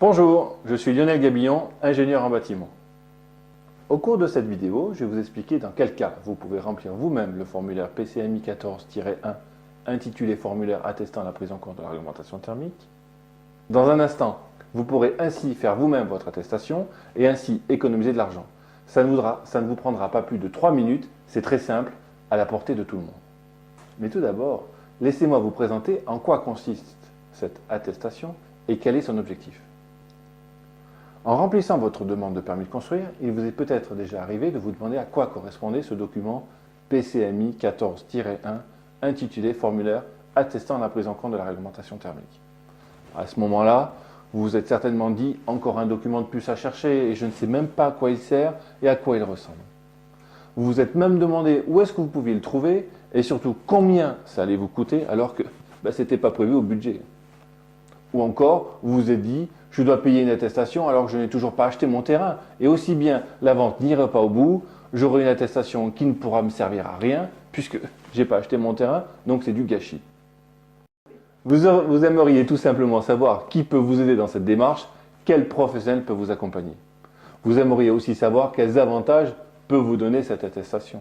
Bonjour, je suis Lionel Gabillon, ingénieur en bâtiment. Au cours de cette vidéo, je vais vous expliquer dans quel cas vous pouvez remplir vous-même le formulaire PCMI 14-1 intitulé Formulaire attestant la prise en compte de la réglementation thermique. Dans un instant, vous pourrez ainsi faire vous-même votre attestation et ainsi économiser de l'argent. Ça ne vous prendra pas plus de 3 minutes, c'est très simple, à la portée de tout le monde. Mais tout d'abord, laissez-moi vous présenter en quoi consiste cette attestation et quel est son objectif. En remplissant votre demande de permis de construire, il vous est peut-être déjà arrivé de vous demander à quoi correspondait ce document PCMI 14-1 intitulé Formulaire attestant la prise en compte de la réglementation thermique. À ce moment-là, vous vous êtes certainement dit « encore un document de plus à chercher et je ne sais même pas à quoi il sert et à quoi il ressemble ». Vous vous êtes même demandé où est-ce que vous pouviez le trouver et surtout combien ça allait vous coûter alors que ce n'était pas prévu au budget. Ou encore, vous vous êtes dit « je dois payer une attestation alors que je n'ai toujours pas acheté mon terrain et aussi bien la vente n'ira pas au bout, j'aurai une attestation qui ne pourra me servir à rien puisque je n'ai pas acheté mon terrain, donc c'est du gâchis ». Vous aimeriez tout simplement savoir qui peut vous aider dans cette démarche, quel professionnel peut vous accompagner. Vous aimeriez aussi savoir quels avantages peut vous donner cette attestation.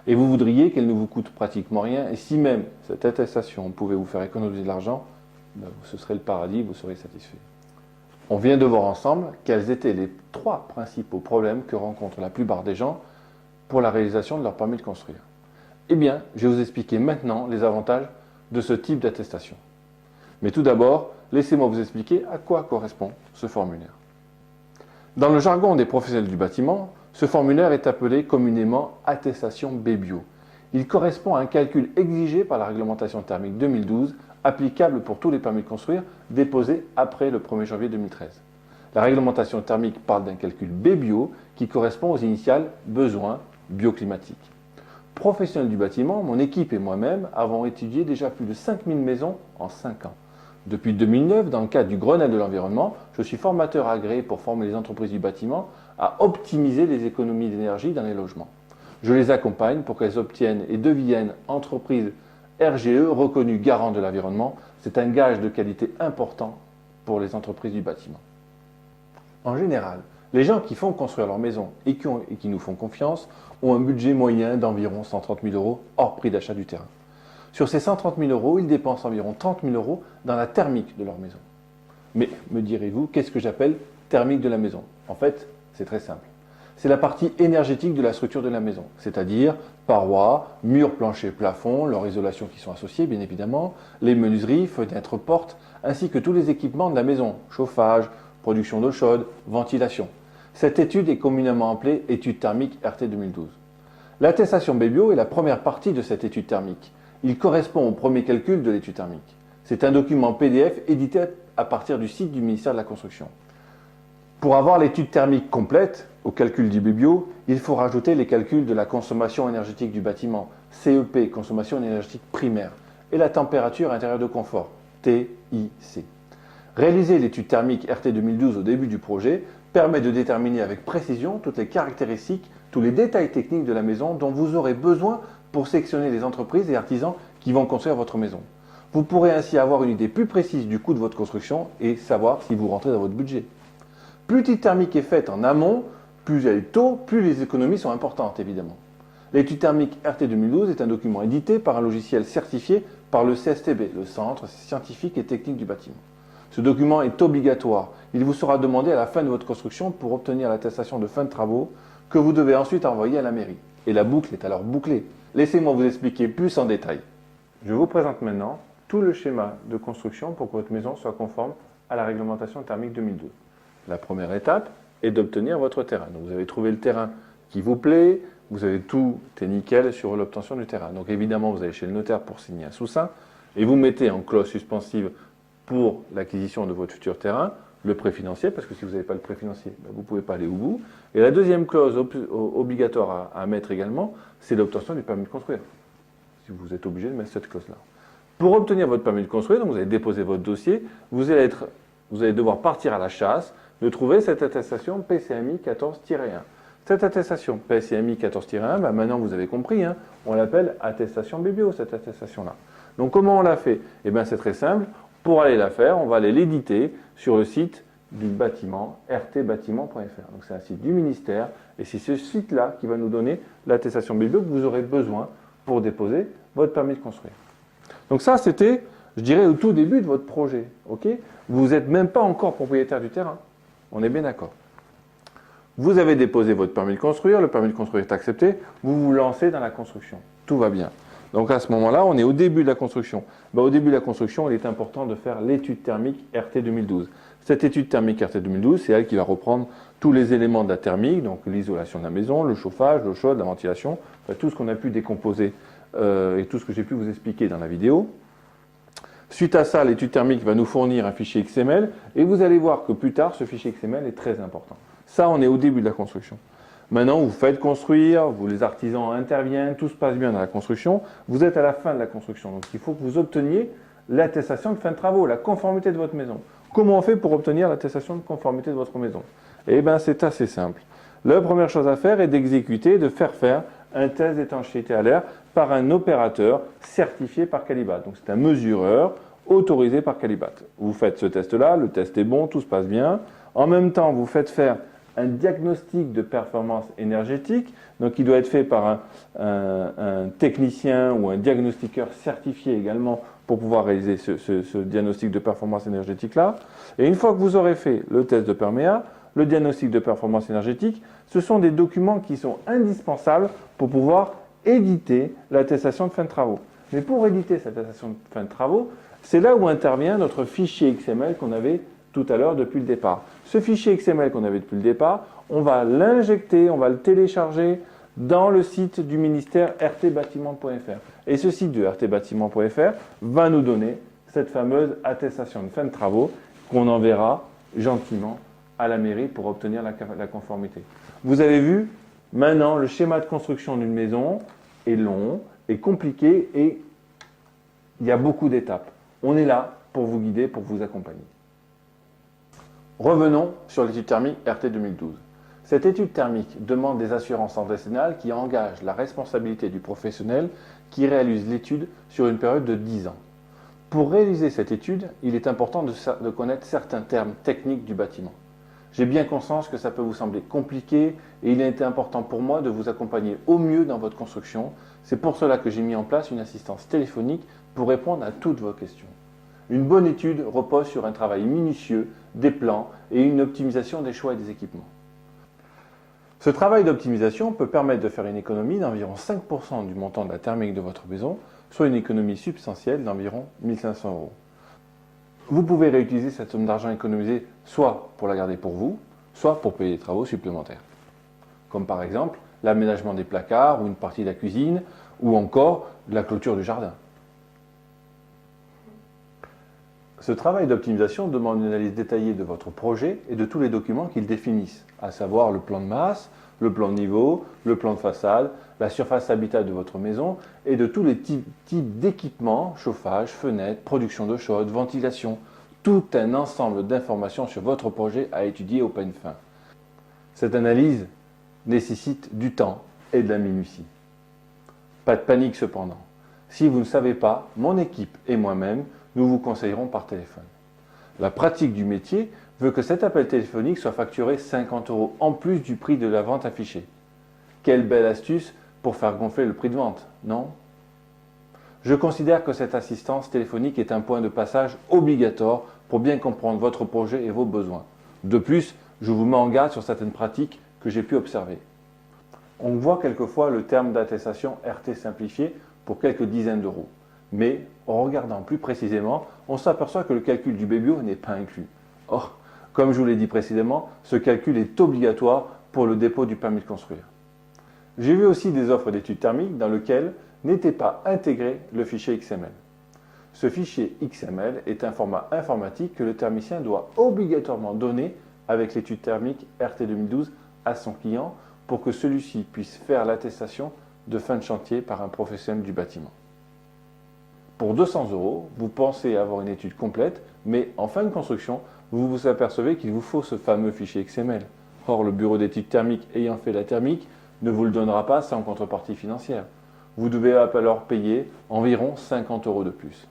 Et vous voudriez qu'elle ne vous coûte pratiquement rien et si même cette attestation pouvait vous faire économiser de l'argent, ce serait le paradis, vous serez satisfait. On vient de voir ensemble quels étaient les 3 principaux problèmes que rencontrent la plupart des gens pour la réalisation de leur permis de construire. Eh bien, je vais vous expliquer maintenant les avantages de ce type d'attestation. Mais tout d'abord, laissez-moi vous expliquer à quoi correspond ce formulaire. Dans le jargon des professionnels du bâtiment, ce formulaire est appelé communément attestation BBio. Il correspond à un calcul exigé par la réglementation thermique 2012 applicable pour tous les permis de construire déposés après le 1er janvier 2013. La réglementation thermique parle d'un calcul BBio qui correspond aux initiales besoins bioclimatiques. Professionnels du bâtiment, mon équipe et moi-même avons étudié déjà plus de 5000 maisons en 5 ans. Depuis 2009, dans le cadre du Grenelle de l'environnement, je suis formateur agréé pour former les entreprises du bâtiment à optimiser les économies d'énergie dans les logements. Je les accompagne pour qu'elles obtiennent et deviennent entreprises RGE reconnu garant de l'environnement, c'est un gage de qualité important pour les entreprises du bâtiment. En général, les gens qui font construire leur maison et qui nous font confiance ont un budget moyen d'environ 130 000 € hors prix d'achat du terrain. Sur ces 130 000 €, ils dépensent environ 30 000 € dans la thermique de leur maison. Mais, me direz-vous, qu'est-ce que j'appelle thermique de la maison? En fait, c'est très simple. C'est la partie énergétique de la structure de la maison, c'est-à-dire parois, murs, planchers, plafonds, leur isolation qui sont associés bien évidemment, les menuiseries, fenêtres, portes, ainsi que tous les équipements de la maison, chauffage, production d'eau chaude, ventilation. Cette étude est communément appelée étude thermique RT 2012. L'attestation BBio est la première partie de cette étude thermique. Il correspond au premier calcul de l'étude thermique. C'est un document PDF édité à partir du site du ministère de la Construction. Pour avoir l'étude thermique complète, au calcul du BBio, il faut rajouter les calculs de la consommation énergétique du bâtiment, CEP, consommation énergétique primaire, et la température intérieure de confort, TIC. Réaliser l'étude thermique RT 2012 au début du projet permet de déterminer avec précision toutes les caractéristiques, tous les détails techniques de la maison dont vous aurez besoin pour sélectionner les entreprises et artisans qui vont construire votre maison. Vous pourrez ainsi avoir une idée plus précise du coût de votre construction et savoir si vous rentrez dans votre budget. Plus l'étude thermique est faite en amont, plus elle est tôt, plus les économies sont importantes évidemment. L'étude thermique RT 2012 est un document édité par un logiciel certifié par le CSTB, le Centre scientifique et technique du bâtiment. Ce document est obligatoire. Il vous sera demandé à la fin de votre construction pour obtenir l'attestation de fin de travaux que vous devez ensuite envoyer à la mairie. Et la boucle est alors bouclée. Laissez-moi vous expliquer plus en détail. Je vous présente maintenant tout le schéma de construction pour que votre maison soit conforme à la réglementation thermique 2012. La première étape est d'obtenir votre terrain. Donc vous avez trouvé le terrain qui vous plaît, vous avez tout est nickel sur l'obtention du terrain. Donc évidemment, vous allez chez le notaire pour signer un sous-seing et vous mettez en clause suspensive pour l'acquisition de votre futur terrain le prêt financier, parce que si vous n'avez pas le prêt financier, vous ne pouvez pas aller au bout. Et la deuxième clause obligatoire à mettre également, c'est l'obtention du permis de construire. Si vous êtes obligé de mettre cette clause-là. Pour obtenir votre permis de construire, donc vous allez déposer votre dossier, vous allez devoir partir à la chasse de trouver cette attestation PCMI 14-1. Cette attestation PCMI 14-1, maintenant vous avez compris, on l'appelle attestation BBio, cette attestation-là. Donc comment on la fait? Eh bien c'est très simple. Pour aller la faire, on va aller l'éditer sur le site du bâtiment, rtbâtiment.fr. Donc c'est un site du ministère et c'est ce site-là qui va nous donner l'attestation biblio que vous aurez besoin pour déposer votre permis de construire. Donc ça, c'était, je dirais, au tout début de votre projet. Okay, vous n'êtes même pas encore propriétaire du terrain. On est bien d'accord. Vous avez déposé votre permis de construire, le permis de construire est accepté, vous vous lancez dans la construction. Tout va bien. Donc à ce moment-là, on est au début de la construction. Au début de la construction, il est important de faire l'étude thermique RT 2012. Cette étude thermique RT 2012, c'est elle qui va reprendre tous les éléments de la thermique, donc l'isolation de la maison, le chauffage, l'eau chaude, la ventilation, enfin, tout ce qu'on a pu décomposer et tout ce que j'ai pu vous expliquer dans la vidéo. Suite à ça, l'étude thermique va nous fournir un fichier XML et vous allez voir que plus tard, ce fichier XML est très important. Ça, on est au début de la construction. Maintenant, vous faites construire, les artisans interviennent, tout se passe bien dans la construction. Vous êtes à la fin de la construction. Donc, il faut que vous obteniez l'attestation de fin de travaux, la conformité de votre maison. Comment on fait pour obtenir l'attestation de conformité de votre maison? Eh bien, c'est assez simple. La première chose à faire est d'exécuter, de faire un test d'étanchéité à l'air par un opérateur certifié par Calibat. Donc, c'est un mesureur autorisé par Calibat. Vous faites ce test-là, le test est bon, tout se passe bien. En même temps, vous faites faire un diagnostic de performance énergétique, donc il doit être fait par un technicien ou un diagnostiqueur certifié également pour pouvoir réaliser ce diagnostic de performance énergétique-là. Et une fois que vous aurez fait le test de perméa, le diagnostic de performance énergétique, ce sont des documents qui sont indispensables pour pouvoir éditer l'attestation de fin de travaux. Mais pour éditer cette attestation de fin de travaux, c'est là où intervient notre fichier XML qu'on avait tout à l'heure depuis le départ. Ce fichier XML qu'on avait depuis le départ, on va l'injecter, on va le télécharger dans le site du ministère rtbâtiment.fr. Et ce site de rtbâtiment.fr va nous donner cette fameuse attestation de fin de travaux qu'on enverra gentiment à la mairie pour obtenir la conformité. Vous avez vu, maintenant, le schéma de construction d'une maison est long, est compliqué et il y a beaucoup d'étapes. On est là pour vous guider, pour vous accompagner. Revenons sur l'étude thermique RT 2012. Cette étude thermique demande des assurances décennales qui engagent la responsabilité du professionnel qui réalise l'étude sur une période de 10 ans. Pour réaliser cette étude, il est important de connaître certains termes techniques du bâtiment. J'ai bien conscience que ça peut vous sembler compliqué et il a été important pour moi de vous accompagner au mieux dans votre construction. C'est pour cela que j'ai mis en place une assistance téléphonique pour répondre à toutes vos questions. Une bonne étude repose sur un travail minutieux, des plans et une optimisation des choix et des équipements. Ce travail d'optimisation peut permettre de faire une économie d'environ 5% du montant de la thermique de votre maison, soit une économie substantielle d'environ 1 500 €. Vous pouvez réutiliser cette somme d'argent économisée soit pour la garder pour vous, soit pour payer des travaux supplémentaires. Comme par exemple l'aménagement des placards ou une partie de la cuisine ou encore la clôture du jardin. Ce travail d'optimisation demande une analyse détaillée de votre projet et de tous les documents qu'il définissent, à savoir le plan de masse, le plan de niveau, le plan de façade, la surface habitable de votre maison et de tous les types d'équipements, chauffage, fenêtres, production d'eau chaude, ventilation, tout un ensemble d'informations sur votre projet à étudier au peigne fin. Cette analyse nécessite du temps et de la minutie. Pas de panique cependant. Si vous ne savez pas, mon équipe et moi-même, nous vous conseillerons par téléphone. La pratique du métier veut que cet appel téléphonique soit facturé 50 € en plus du prix de la vente affichée. Quelle belle astuce pour faire gonfler le prix de vente, non? Je considère que cette assistance téléphonique est un point de passage obligatoire pour bien comprendre votre projet et vos besoins. De plus, je vous mets en garde sur certaines pratiques que j'ai pu observer. On voit quelquefois le terme d'attestation RT simplifié pour quelques dizaines d'euros. Mais en regardant plus précisément, on s'aperçoit que le calcul du BBO n'est pas inclus. Or, comme je vous l'ai dit précédemment, ce calcul est obligatoire pour le dépôt du permis de construire. J'ai vu aussi des offres d'études thermiques dans lesquelles n'était pas intégré le fichier XML. Ce fichier XML est un format informatique que le thermicien doit obligatoirement donner avec l'étude thermique RT 2012 à son client pour que celui-ci puisse faire l'attestation de fin de chantier par un professionnel du bâtiment. Pour 200 €, vous pensez avoir une étude complète, mais en fin de construction, vous vous apercevez qu'il vous faut ce fameux fichier XML. Or, le bureau d'études thermiques ayant fait la thermique ne vous le donnera pas sans contrepartie financière. Vous devez alors payer environ 50 € de plus.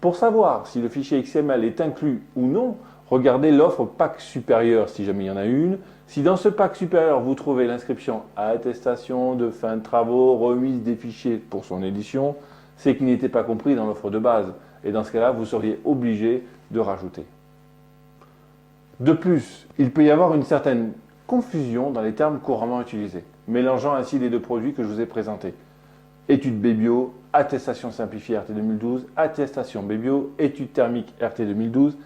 Pour savoir si le fichier XML est inclus ou non, regardez l'offre pack supérieur si jamais il y en a une. Si dans ce pack supérieur, vous trouvez l'inscription à attestation de fin de travaux, remise des fichiers pour son édition, c'est qu'il n'était pas compris dans l'offre de base. Et dans ce cas-là, vous seriez obligé de rajouter. De plus, il peut y avoir une certaine confusion dans les termes couramment utilisés, mélangeant ainsi les deux produits que je vous ai présentés. Étude BBio, attestation simplifiée RT 2012, attestation BBio, étude thermique RT 2012.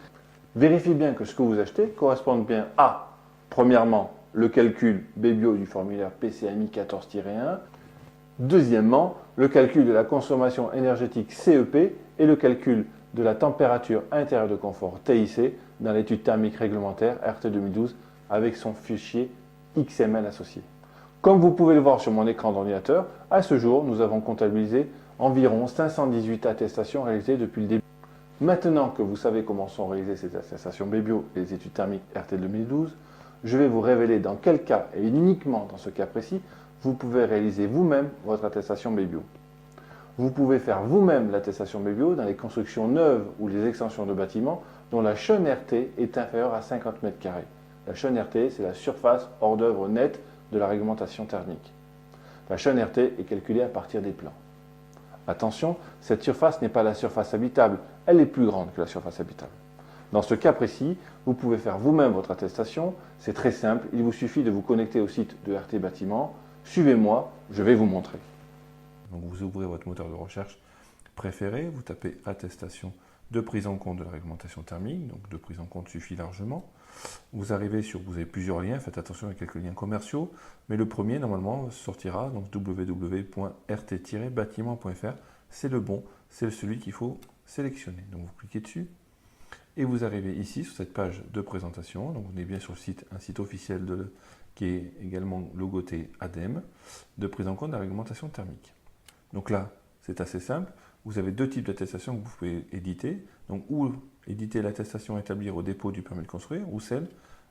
Vérifiez bien que ce que vous achetez corresponde bien à, premièrement, le calcul BBio du formulaire PCMI 14-1, deuxièmement, le calcul de la consommation énergétique CEP et le calcul de la température intérieure de confort TIC dans l'étude thermique réglementaire RT 2012 avec son fichier XML associé. Comme vous pouvez le voir sur mon écran d'ordinateur, à ce jour, nous avons comptabilisé environ 518 attestations réalisées depuis le début. Maintenant que vous savez comment sont réalisées ces attestations BBio et les études thermiques RT 2012, je vais vous révéler dans quel cas, et uniquement dans ce cas précis, vous pouvez réaliser vous-même votre attestation BBio. Vous pouvez faire vous-même l'attestation BBio dans les constructions neuves ou les extensions de bâtiments dont la chaîne RT est inférieure à 50 m². La chaîne RT, c'est la surface hors d'œuvre nette de la réglementation thermique. La chaîne RT est calculée à partir des plans. Attention, cette surface n'est pas la surface habitable, elle est plus grande que la surface habitable. Dans ce cas précis, vous pouvez faire vous-même votre attestation, c'est très simple, il vous suffit de vous connecter au site de RT Bâtiment. Suivez-moi, je vais vous montrer. Donc vous ouvrez votre moteur de recherche préféré, vous tapez attestation de prise en compte de la réglementation thermique, donc de prise en compte suffit largement. Vous arrivez sur, vous avez plusieurs liens, faites attention à quelques liens commerciaux, mais le premier normalement sortira, donc www.rt-bâtiment.fr, c'est le bon, c'est celui qu'il faut sélectionner. Donc vous cliquez dessus et vous arrivez ici sur cette page de présentation, donc on est bien sur le site, un site officiel qui est également logoté ADEME, de prise en compte de la réglementation thermique. Donc là, c'est assez simple. Vous avez deux types d'attestations que vous pouvez éditer. Donc, ou éditer l'attestation à établir au dépôt du permis de construire, ou celle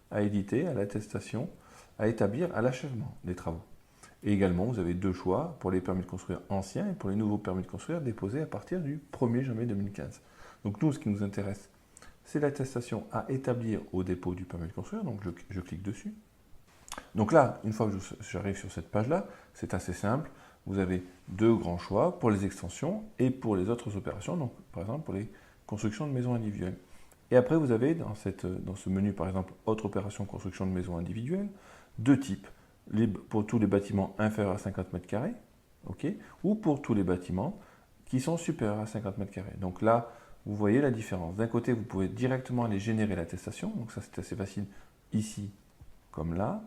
à éditer à l'attestation à établir à l'achèvement des travaux. Et également, vous avez deux choix pour les permis de construire anciens et pour les nouveaux permis de construire déposés à partir du 1er janvier 2015. Donc, nous, ce qui nous intéresse, c'est l'attestation à établir au dépôt du permis de construire. Donc, je clique dessus. Donc là, une fois que j'arrive sur cette page-là, c'est assez simple. Vous avez deux grands choix pour les extensions et pour les autres opérations, donc par exemple pour les constructions de maisons individuelles. Et après, vous avez dans ce menu, par exemple, autre opération construction de maisons individuelles, deux types, pour tous les bâtiments inférieurs à 50 m², okay, ou pour tous les bâtiments qui sont supérieurs à 50 m². Donc là, vous voyez la différence. D'un côté, vous pouvez directement aller générer l'attestation, donc ça c'est assez facile ici comme là,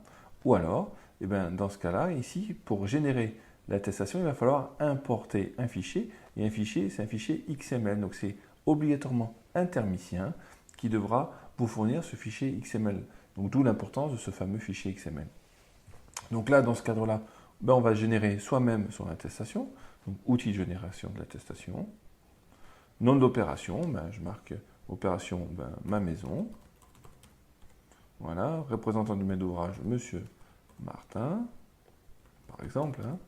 ou alors, eh bien, dans ce cas-là, ici, pour générer l'attestation, il va falloir importer un fichier, et un fichier, c'est un fichier XML, donc c'est obligatoirement un thermicien qui devra vous fournir ce fichier XML. Donc d'où l'importance de ce fameux fichier XML. Donc là, dans ce cadre-là, ben, on va générer soi-même son attestation, donc outil de génération de l'attestation. Nom d'opération, ben, je marque opération ma maison. Voilà, représentant du maître d'ouvrage, Monsieur Martin, par exemple. Hein.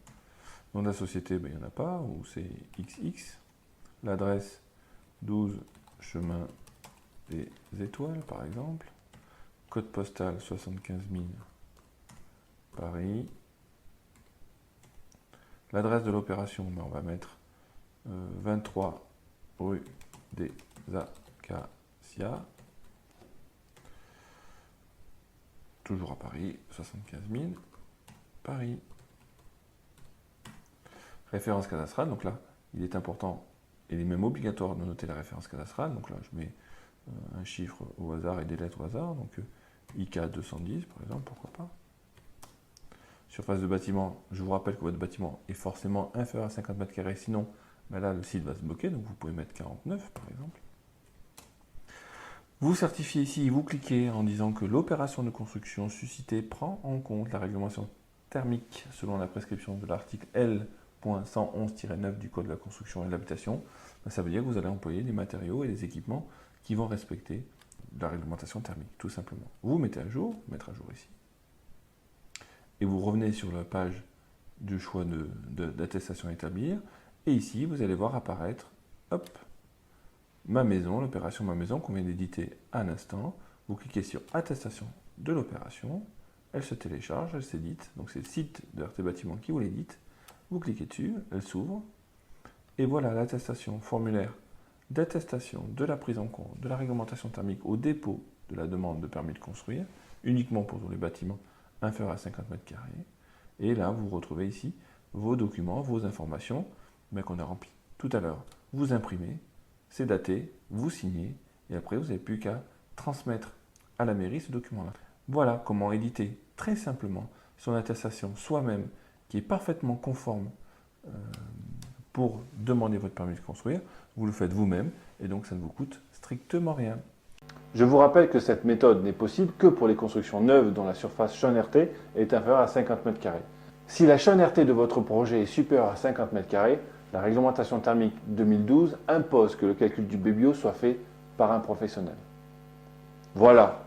Nom de la société, ben, il n'y en a pas, ou c'est XX. L'adresse, 12 chemin des Étoiles, par exemple. Code postal, 75 000, Paris. L'adresse de l'opération, ben, on va mettre 23 rue des Acacias. Toujours à Paris, 75 000, Paris. Référence cadastrale, donc là, il est important, il est même obligatoire de noter la référence cadastrale. Donc là, je mets un chiffre au hasard et des lettres au hasard, donc IK 210 par exemple, pourquoi pas. Surface de bâtiment, je vous rappelle que votre bâtiment est forcément inférieur à 50 m², sinon ben là, le site va se bloquer, donc vous pouvez mettre 49 par exemple. Vous certifiez ici, vous cliquez en disant que l'opération de construction suscitée prend en compte la réglementation thermique selon la prescription de l'article L.111-9 du Code de la construction et de l'habitation. Ça veut dire que vous allez employer les matériaux et les équipements qui vont respecter la réglementation thermique, tout simplement. Vous mettez à jour, mettre à jour ici. Et vous revenez sur la page du choix d'attestation à établir. Et ici, vous allez voir apparaître, hop, ma maison, l'opération ma maison qu'on vient d'éditer à l'instant. vous cliquez sur attestation de l'opération, elle se télécharge, elle s'édite, donc c'est le site de RT Bâtiment qui vous l'édite, vous cliquez dessus, elle s'ouvre, et voilà l'attestation formulaire d'attestation de la prise en compte de la réglementation thermique au dépôt de la demande de permis de construire, uniquement pour les bâtiments inférieurs à 50 mètres carrés. Et là, vous retrouvez ici vos documents, vos informations qu'on a remplies tout à l'heure. Vous imprimez, c'est daté, vous signez, et après, vous n'avez plus qu'à transmettre à la mairie ce document-là. Voilà comment éditer très simplement son attestation soi-même qui est parfaitement conforme pour demander votre permis de construire. Vous le faites vous-même et donc ça ne vous coûte strictement rien. Je vous rappelle que cette méthode n'est possible que pour les constructions neuves dont la surface CHON-RT est inférieure à 50 mètres carrés. Si la CHON-RT de votre projet est supérieure à 50 mètres carrés, la réglementation thermique 2012 impose que le calcul du BBO soit fait par un professionnel. Voilà.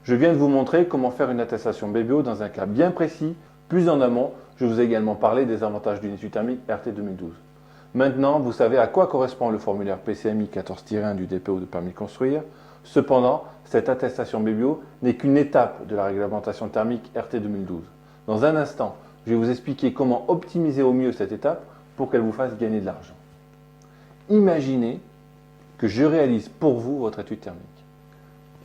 Je viens de vous montrer comment faire une attestation BBO dans un cas bien précis. Plus en amont, je vous ai également parlé des avantages d'une étude thermique RT 2012. Maintenant, vous savez à quoi correspond le formulaire PCMI 14-1 du DPO de permis de construire. Cependant, cette attestation BBO n'est qu'une étape de la réglementation thermique RT 2012. Dans un instant, je vais vous expliquer comment optimiser au mieux cette étape pour qu'elle vous fasse gagner de l'argent. Imaginez que je réalise pour vous votre étude thermique.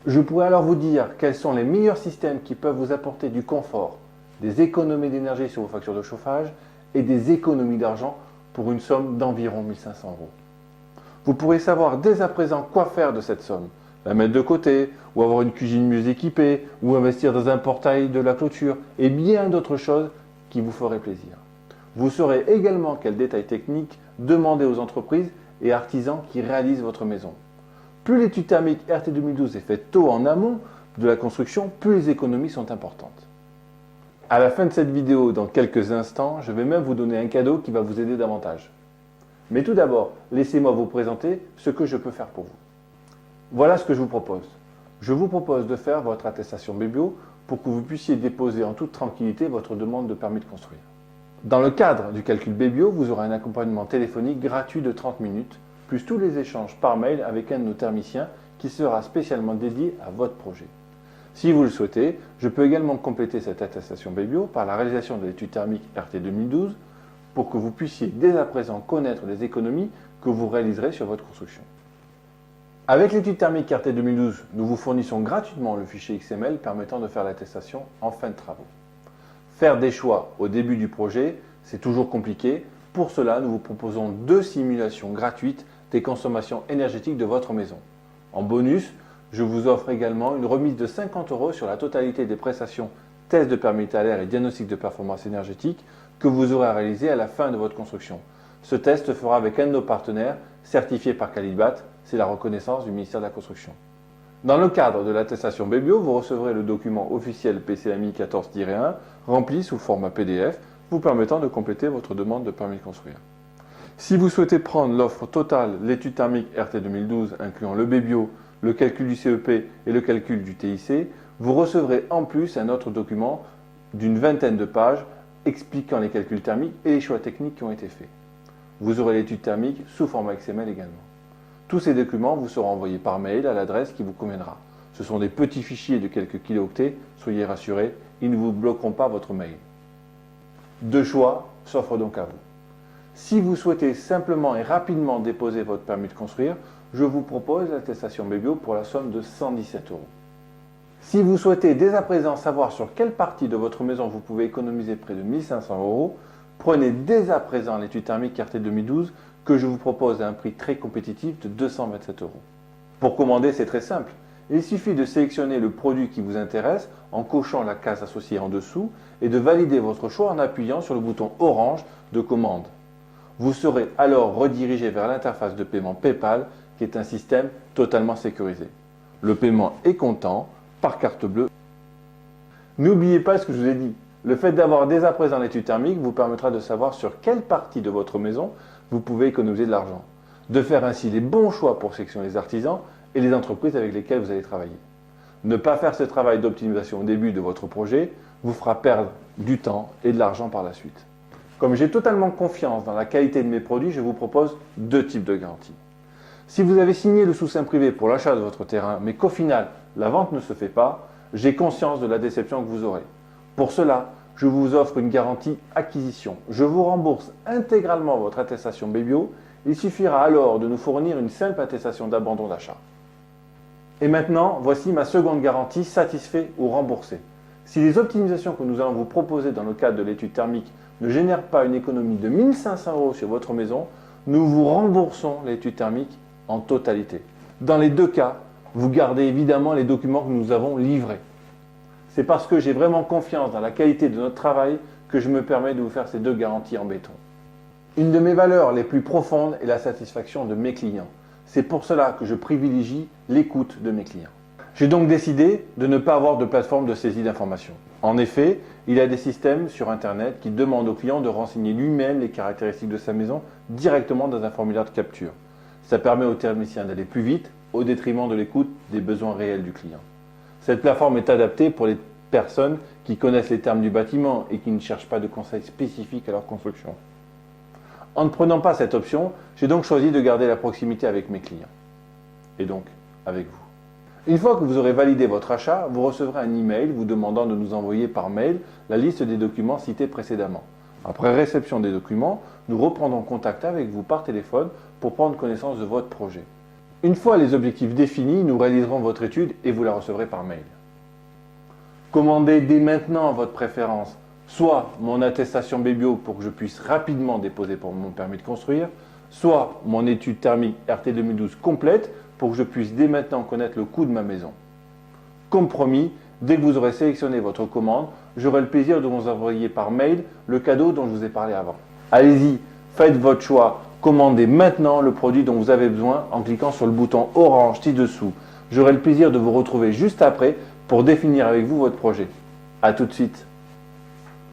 Je pourrais alors vous dire quels sont les meilleurs systèmes qui peuvent vous apporter du confort, des économies d'énergie sur vos factures de chauffage et des économies d'argent pour une somme d'environ 1 500 €. Vous pourrez savoir dès à présent quoi faire de cette somme, la mettre de côté, ou avoir une cuisine mieux équipée, ou investir dans un portail de la clôture, et bien d'autres choses qui vous feraient plaisir. Vous saurez également quels détails techniques demander aux entreprises et artisans qui réalisent votre maison. Plus l'étude thermique RT 2012 est faite tôt en amont de la construction, plus les économies sont importantes. À la fin de cette vidéo, dans quelques instants, je vais même vous donner un cadeau qui va vous aider davantage. Mais tout d'abord, laissez-moi vous présenter ce que je peux faire pour vous. Voilà ce que je vous propose. Je vous propose de faire votre attestation BBO pour que vous puissiez déposer en toute tranquillité votre demande de permis de construire. Dans le cadre du calcul BBO, vous aurez un accompagnement téléphonique gratuit de 30 minutes, plus tous les échanges par mail avec un de nos thermiciens qui sera spécialement dédié à votre projet. Si vous le souhaitez, je peux également compléter cette attestation BBO par la réalisation de l'étude thermique RT 2012 pour que vous puissiez dès à présent connaître les économies que vous réaliserez sur votre construction. Avec l'étude thermique RT 2012, nous vous fournissons gratuitement le fichier XML permettant de faire l'attestation en fin de travaux. Faire des choix au début du projet, c'est toujours compliqué. Pour cela, nous vous proposons 2 simulations gratuites des consommations énergétiques de votre maison. En bonus, je vous offre également une remise de 50 € sur la totalité des prestations tests de permis et diagnostic de performance énergétique que vous aurez à réaliser à la fin de votre construction. Ce test se fera avec un de nos partenaires certifié par Calibat, c'est la reconnaissance du ministère de la Construction. Dans le cadre de l'attestation BBO, vous recevrez le document officiel PCMI 14-1 rempli sous format PDF vous permettant de compléter votre demande de permis de construire. Si vous souhaitez prendre l'offre totale, l'étude thermique RT 2012 incluant le BBO, le calcul du CEP et le calcul du TIC, vous recevrez en plus un autre document d'une vingtaine de pages expliquant les calculs thermiques et les choix techniques qui ont été faits. Vous aurez l'étude thermique sous format XML également. Tous ces documents vous seront envoyés par mail à l'adresse qui vous conviendra. Ce sont des petits fichiers de quelques kilooctets, soyez rassurés, ils ne vous bloqueront pas votre mail. 2 choix s'offrent donc à vous. Si vous souhaitez simplement et rapidement déposer votre permis de construire, je vous propose l'attestation BBO pour la somme de 117 €. Si vous souhaitez dès à présent savoir sur quelle partie de votre maison vous pouvez économiser près de 1 500 €, prenez dès à présent l'étude thermique RT 2012 que je vous propose à un prix très compétitif de 227 €. Pour commander, c'est très simple. Il suffit de sélectionner le produit qui vous intéresse en cochant la case associée en dessous et de valider votre choix en appuyant sur le bouton orange de commande. Vous serez alors redirigé vers l'interface de paiement PayPal qui est un système totalement sécurisé. Le paiement est comptant par carte bleue. N'oubliez pas ce que je vous ai dit. Le fait d'avoir dès à présent l'étude thermique vous permettra de savoir sur quelle partie de votre maison vous pouvez économiser de l'argent. De faire ainsi les bons choix pour sélectionner les artisans et les entreprises avec lesquelles vous allez travailler. Ne pas faire ce travail d'optimisation au début de votre projet vous fera perdre du temps et de l'argent par la suite. Comme j'ai totalement confiance dans la qualité de mes produits, je vous propose 2 types de garanties. Si vous avez signé le sous-seing privé pour l'achat de votre terrain, mais qu'au final, la vente ne se fait pas, j'ai conscience de la déception que vous aurez. Pour cela, je vous offre une garantie acquisition. Je vous rembourse intégralement votre attestation Babyo. Il suffira alors de nous fournir une simple attestation d'abandon d'achat. Et maintenant, voici ma seconde garantie, satisfait ou remboursé. Si les optimisations que nous allons vous proposer dans le cadre de l'étude thermique ne génèrent pas une économie de 1 500 € sur votre maison, nous vous remboursons l'étude thermique en totalité. Dans les deux cas, vous gardez évidemment les documents que nous avons livrés. C'est parce que j'ai vraiment confiance dans la qualité de notre travail que je me permets de vous faire ces deux garanties en béton. Une de mes valeurs les plus profondes est la satisfaction de mes clients. C'est pour cela que je privilégie l'écoute de mes clients. J'ai donc décidé de ne pas avoir de plateforme de saisie d'informations. En effet, il y a des systèmes sur Internet qui demandent au client de renseigner lui-même les caractéristiques de sa maison directement dans un formulaire de capture. Ça permet au thermicien d'aller plus vite au détriment de l'écoute des besoins réels du client. Cette plateforme est adaptée pour les personnes qui connaissent les termes du bâtiment et qui ne cherchent pas de conseils spécifiques à leur construction. En ne prenant pas cette option, j'ai donc choisi de garder la proximité avec mes clients. Et donc, avec vous. Une fois que vous aurez validé votre achat, vous recevrez un email vous demandant de nous envoyer par mail la liste des documents cités précédemment. Après réception des documents, nous reprendrons contact avec vous par téléphone pour prendre connaissance de votre projet. Une fois les objectifs définis, nous réaliserons votre étude et vous la recevrez par mail. Commandez dès maintenant votre préférence, soit mon attestation Babyo pour que je puisse rapidement déposer pour mon permis de construire, soit mon étude thermique RT 2012 complète pour que je puisse dès maintenant connaître le coût de ma maison. Comme promis, dès que vous aurez sélectionné votre commande, j'aurai le plaisir de vous envoyer par mail le cadeau dont je vous ai parlé avant. Allez-y, faites votre choix, commandez maintenant le produit dont vous avez besoin en cliquant sur le bouton orange ci-dessous. J'aurai le plaisir de vous retrouver juste après pour définir avec vous votre projet. A tout de suite.